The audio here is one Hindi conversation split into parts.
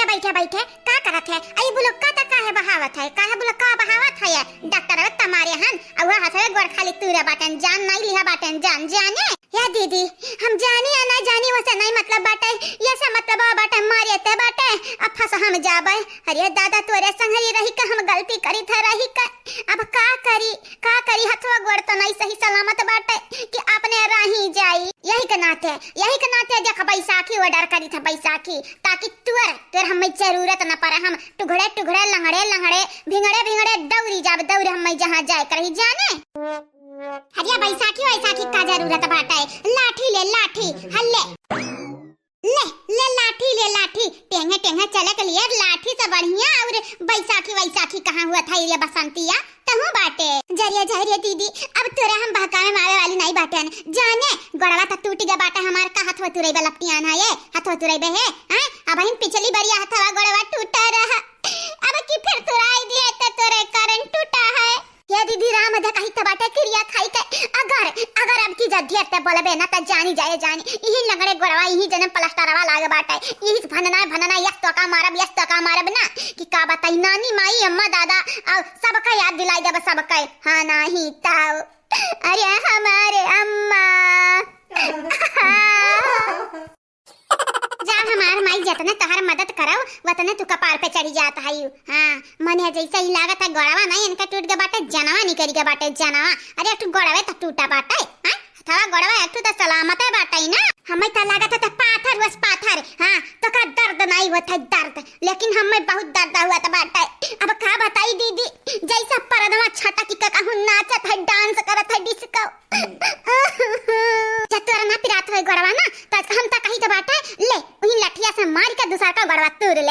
बैठे बैठे का करत है? आई बुलक का है बहावत है? काहे बुलक का बहावत है? डॉक्टर अब तमारे हन और वह हसवे गोड़ खाली तूरे बाटन जान नहीं लिहा बाटन जान जाने या दीदी हम जानी या ना जानी वैसे नहीं मतलब बाटे ये सब मतलब बाटे मारे ते बाटे अब फंस हम जाबे। अरे दादा तोरे संगरी रही का हम गलती करी थे रही का अब का करी हथवा गोड़ तो नहीं सही सलामत बाटे कि अपने रही जाई। यही के नाते देख बैसाखी ऑर्डर करी था बैसाखी ताकि तुर हमें जरूरत न पड़े हम टुघड़े लंगड़े भिंगड़े दौड़ी जाब दौड़ हम जहाँ जाए करी जाने। हरिया बैसाखी का जरूरत बाटे लाठी ले लाठी हल्ले ले लाठी टेंगे चले के लिए लाठी से बढ़िया और बैसाखी कहाँ हुआ था ये बसंतिया तहु बाटे जरिया दीदी अब तोरे हम बहकावे मारे वाली नहीं बाटे जाने गड़वा तो टूट गया बाटे हमार का हाथ तुरई बे लपटियान है ये हाथ तुरई बे है अब हम पिछली बारी हाथवा गड़वा टूटा रहा अब की फिर तुराई दिए तो तोरे कारण टूटा है। ये दीदी राम अधा कहीं तबाटे क्रिया खाई के अगर अब की जद्दी ते बोलबे ना त जानी यही लगड़े गोड़वा यही जन्म प्लास्टरवा लागे बाटे यही भनना यस तो का मारब ना कि का बताई नानी माई अम्मा दादा और सबका याद दिलाई देब सबका हां नहीं ताऊ अरे हमारे अम्मा जा हमार माई जतने तोहर मदद करव वतने तू कपार पे चढ़ी जात है। हां मने जैसे ही लागत है गोड़वा नहीं इनका टूट गया बाटे जनवा नहीं करी गया बाटे जनवा अरे तू गोड़वे तो टूटा बाटे हां थवा गोड़वा एक तो सलामत है बाटे ना हमें तो लागत है पाथर हां तो का दर्द नहीं होता है दर्द लेकिन हमें बहुत दर्द हुआ था बाटे अब का बताई दीदी जैसा परदवा छटा की का कहूं नाचत है डांस करत है डिस्को चतुर ना पिरात है गोड़वा ना तो हम तो कहीं तो बाटे ले वही लठिया से मार के दूसरा का गड़वा तूरी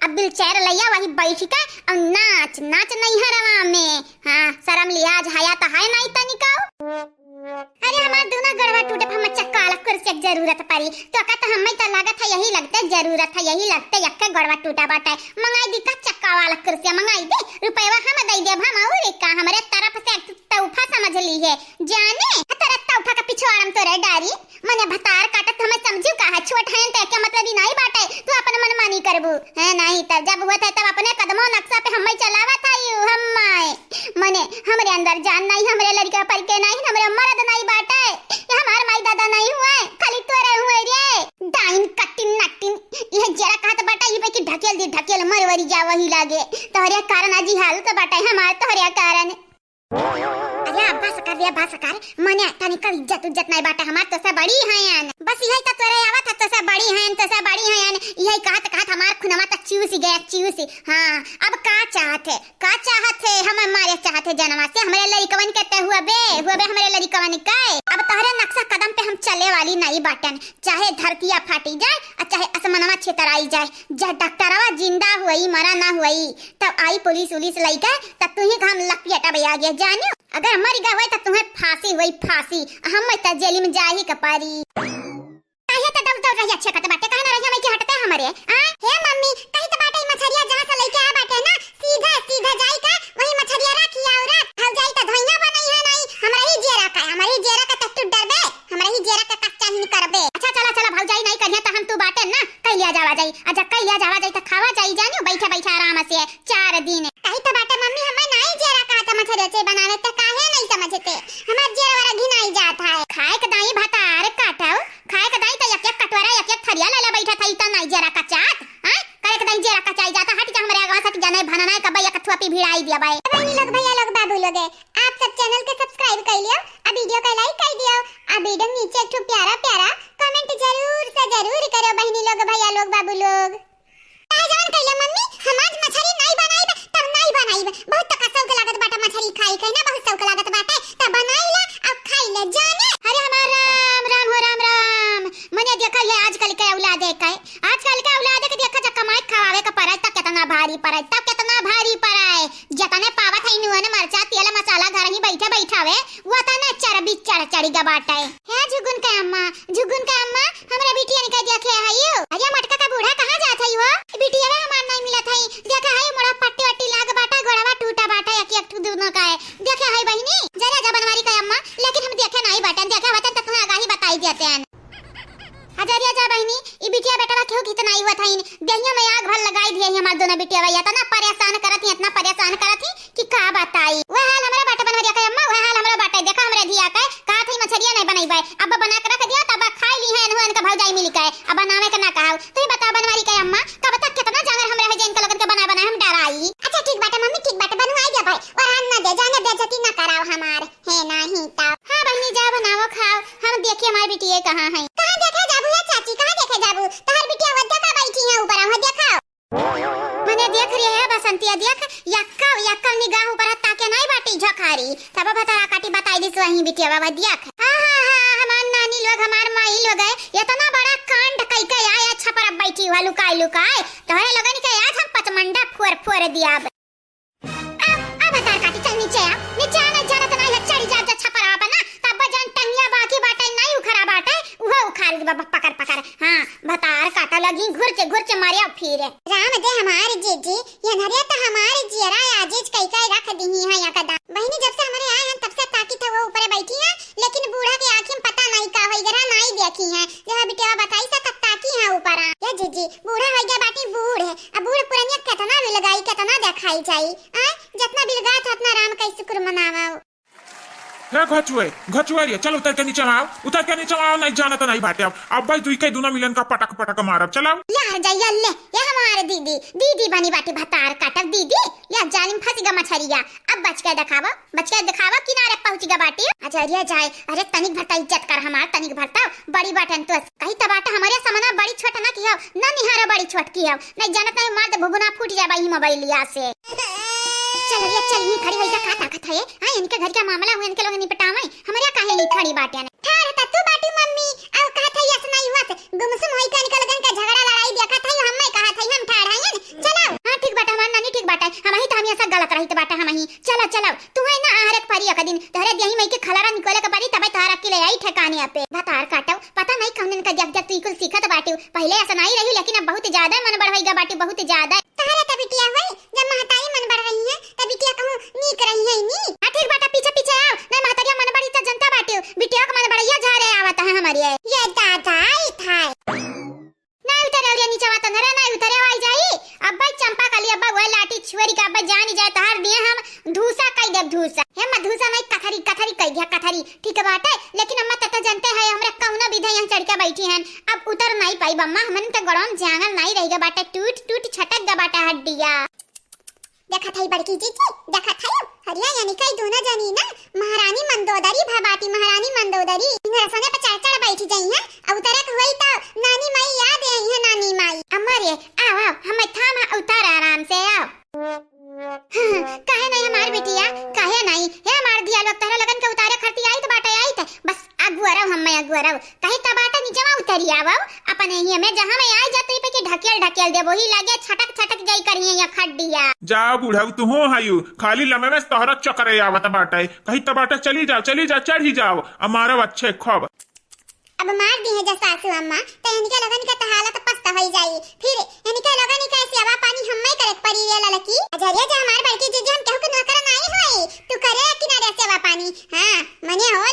अब बिल चेयर लैया वही बैठ के और नाच नहीं है रवा में। हां शर्म लिहाज हया तो है नहीं तनिकाओ अरे हमार दोनों गड़वा टूटे हम चक्का अलग कर से जरूरत पड़ी तो का तो हमें तो लागत है यही लगता जरूरत है यही लगता यक्का गड़वा टूटा बाटा मंगाई दी का चक्का वाला कुर्सी मंगाई दे रुपया हम दे दे हम और का हमरे तरफ से तोहफा समझ ली है जाने तेरा तोहफा का पिछवाड़म तो रे डारी मने भतार काटत हमें समझू का है छोट है ते के मतलब ही नहीं बाटे तू अपन मन मानी करबू है नहीं तब जब हुआ था तब अपने कदमों नक्शा पे हमें चलावा था यू हमाय मने हमरे अंदर जान नहीं हमरे लड़का पर के नहीं हमरे मर्द नहीं बाटे ये हमार माई दादा नहीं हुए खाली तोरे हुए रे डाइन कटिन नटिन ये जरा कहत बाटा ये पे की ढकेल मरवरी जा वही लागे तोहरे कारण आजी हाल तो बाटा हमार तोहरे कारण अरे बस कर मने तनिक इज्जत नहीं बाटा हमार तो से बड़ी हैं बस यही तो तोरे आवत तो से बड़ी हैं यही कहत हमार खुनवा तक चूसी हां अब का चाहते हम मारे चाहते जनवा से हमरे लड़कवन कहते हुआ बे हमरे लड़कवन के अब तोहरे नक्शा कदम पे हम चले वाली नहीं बाटन चाहे धरतिया फाटी जाए और चाहे आसमानवा छेतराई जाए जब डॉक्टरवा जिंदा हुई मरा ना हुई तब आई पुलिस लइका तब तू ही हम लपियटा बया गया जानियो अगर मर गए तो तुम्हें फांसी हम त जेल में जाही कपारी काहे त दौड़ रही अच्छे कत बाटे काहे ना रही हमें की हटते हमरे हे मम्मी कहीं त बाटे मछरिया जहां से लेके आ बाटे ना सीधा जाई का वही मछरिया रखी और हल जाई त धइया बनई है नहीं हमरा ही जेरा का तक तू डरबे हमरा ही जेरा का कच्चा ही करबे अच्छा चला भाग जाई नहीं करिया त हम तू बाटे ना कैलिया जावा जाई अच्छा कैलिया जावा जाई त खावा जाई जानियो बैठे आराम से 4 दिन कहीं त बाटे मम्मी हमें नहीं जेरा का त मछरिया से बनावे त काहे नहीं समझते हमार जेरा वाला घिन आई जात है खाए के दाई भातार काटाओ खाए के दाई त एक कटोरा एक थरिया ले बैठा था त नहीं जेरा का चाट हां करे के दाई जेरा का चाय जाता हट जा हमरे आगे हट जाने भनना का भैया कथुआ पे भिड़ाई दिया भाई बहनी लोग भैया लोग बाबू लोग आप सब चैनल के सब्सक्राइब कर लियो आ वीडियो को लाइक कर दियो आ वीडियो नीचे एक प्यारा कमेंट जरूर से जरूर करो बहनी लोग भैया लोग बाबू लोग जान कइला मम्मी हम आज मछली नहीं बनाई तब नहीं बनाई बहुत तक शौक लागत बाटा मछली खाई कहीं ना बहुत शौक लागत बाटे तब बनाईला अब खाईला जाने अरे हमार राम मने देखा ये आजकल के औलाद है के देखा जब कमाई खवावे का पड़े तब कितना भारी पड़े जतने पावत है नुन मरचा तेल मसाला घर ही बैठावे वो तने चरबी चढ़ी गा बाटे है जुगुन का अम्मा हमरा बिटिया ने कह दिया के आइयो अरे मटका का बूढ़ा कहां जात है वो बिटिया हमार नहीं मिलत है देखा है मोड़ा पट्टी लाग बाटा गोड़वा टूटा बाटा एक दोनों का है देखे है बहनी जरा जा बनवारी का अम्मा लेकिन हम देखे नहीं बाटन देखे होतन त तुम्हें आगाही बताई देते हैं हजारिया जा बहनी ई बिटिया बेटा केहू कितना आई हुआ था इन देहियों में आग भर लगाई दिए हमार दोनों बिटिया भैया इतना परेशान करत ही इतना परेशान करत ही कि का बताई। वह हाल हमरा बाटे बनवरिया के अम्मा वह हाल हमरा बाटे देखा हमरे धिया के का थई मछरिया नहीं बनाई अब बना के रख दिया तब खाई ली है अनहु इनका भौजाई मिल के अब बनावे के ना कहौ तो बता बनवारी के अम्मा कब तक कितना जानर हमरे है जिनका लगन के बना हम डराई। अच्छा ठीक बाटे मम्मी ठीक बाटे बनवाई जा भाई और हम ना दे जाने बेइज्जती ना कराओ हमार है नहीं ता। हां बहनी जा बनाओ खाओ हम देखिए हमारी बिटिया कहां है। कहां देखे जाबू है चाची कहां देखे जाबू तोहर बिटिया वद्दा का बैठी है ऊपर हम देखाओ मने देख रही है बसंतिया देख यक्का निगाह ऊपर ताके नहीं बाटी झखारी तब बता काटी बताई दिस वही बिटिया बाबा देख। हां हमार नानी लोग हमार माई लोग है इतना बड़ा कांड कई के आया छपर बैठी हुआ लुकाई तोहरे लगन के आज हम पचमंडा फोर दिया। अब बता काटी चल नीचे आना जाना तो नहीं चढ़ी जा छपर आ बना तब जन टंगिया बाकी बाटे नहीं उखरा बाटे वो उखाड़ बाबा पकड़ हां बतार काटा लगी घुर के मारे फिर राम दे हमारे जीजी ये नरिया तो हमारे जियरा आजीज कई रख दी है या कदा बहनी जब से हमारे आए हैं तब से ताकी था वो ऊपर बैठी है लेकिन बूढ़ा के आंखें में पता नहीं का होई गरा नहीं देखी है जब बिटिया बताई सा तब ताकी है ऊपर या जीजी बूढ़ा हो गया बाटी बूढ़ है अब बूढ़ पुरानिया कितना भी लगाई कितना देखाई जाई आ जितना बिलगा था उतना राम का शुक्र मनावा। है घचुए चल उतर के नीचे आओ नहीं जाना तो नहीं बाटे अब भाई दुई के दोनों मिलन का पटक मारब चलाओ ले जाइए ले ये हमारे दीदी बनी बाटी भतार काटब दीदी या जालिम फंसीगा मछरिया अब बच के दिखावा किनारे पहुंचीगा बाटी। अच्छा अरे जाए अरे तनिक भरता इज्जत कर हमार तनिक भरता बड़ी बाटन तो कहीं तबाटा हमारे समना बड़ी छोट ना किया ना निहारा बड़ी छोट किया नहीं जानत नहीं मार दे भुगुना फूट जाए भाई मोबाइलिया से। चल ये खड़ी होई का ताकत है हां इनके घर का मामला हुआ इनके लोग निपटावे हमारे काहे नहीं खड़ी बाटे ने थार त तू बाटी मम्मी अब कहा था ऐसा नहीं हुआ गुमसुम होई का निकल गन का झगड़ा लड़ाई देखा था हम मैं कहा था हम ठाड़ हैं चलो हां ठीक बाटा हमार नानी ठीक बाटा हम ही तो हम ऐसा गलत रही तो बाटा हम ही चलो तू है ना आहरक परी का दिन तोरे देही में के खलारा निकले के परी तबे तारा के ले आई ठिकाने पे भतार काटो पता नहीं कौन दिन का जग तू कुल सीखत बाटी पहले ऐसा नहीं रही लेकिन अब बहुत ज्यादा मन बढ़ाईगा बाटी बहुत ज्यादा तारा त बिटिया होई जब महताई मन बढ़ रही है तब बिटिया कहूं नीक रही है नी हां ठीक बाटा पीछे आओ नहीं महतारिया मन बड़ी तो जनता बाटी बिटिया का मन बढ़िया जा रहे आवत है हमारी ये दादा ही था नहीं उतरे और नीचे आवत न नहीं उतरे आई जाई अब्बा चंपा काली अब्बा वो लाठी छुरी का अब्बा जान जाए तो हर दिए हम धूसा कई देव धूसा हे मधुसा नहीं कथरी कई दिया कथरी ठीक बात है लेकिन अम्मा तत जानते है हमरा कौना विधि यहां चढ़ के बैठी हैं अब उतर नहीं पाई बम्मा हमन तो गरम जांगल नहीं रहेगा बाटा टूट छटक गा बाटा हड्डिया देखा था बड़की जीजी देखा था हरिया यानी कई दोनों जानी ना महारानी मंदोदरी भबाटी महारानी मंदोदरी इंगरा सोने पे चढ़ बैठी जाई है अब उतरे के होई तो नानी माई याद आई है नानी माई अमरे आओ हम थामा उतर आराम से आओ काहे नहीं हमार बिटिया काहे नहीं हे हमार दिया लोग तारा लगन के उतारे खरती आई तो बाटा आई थे बस अगुआरा हम मैं अगुआरा कहीं तबाटा नीचे में उतरी आवो अपन ही में जहां मैं आई जाते पे के ढकेल दे वही लागे छटक जाई करिए या खड्डिया जा बूढ़ा तू हो हायू खाली लमे में तोहरा चक्कर आवत बाटे कहीं तबाटा चली जा चढ़ी जाओ हमारा अच्छे खब अब मार दी है जैसा सासू अम्मा तो इनके लगन का हालत पछता हो जाई फिर इनके लगन का सेवा पानी हम मैं करे पड़ी रे ललकी अजरिया जा हमार बड़की जीजी हम केहू के नौकर नहीं होई तू करे किनारे सेवा पानी हां मने हो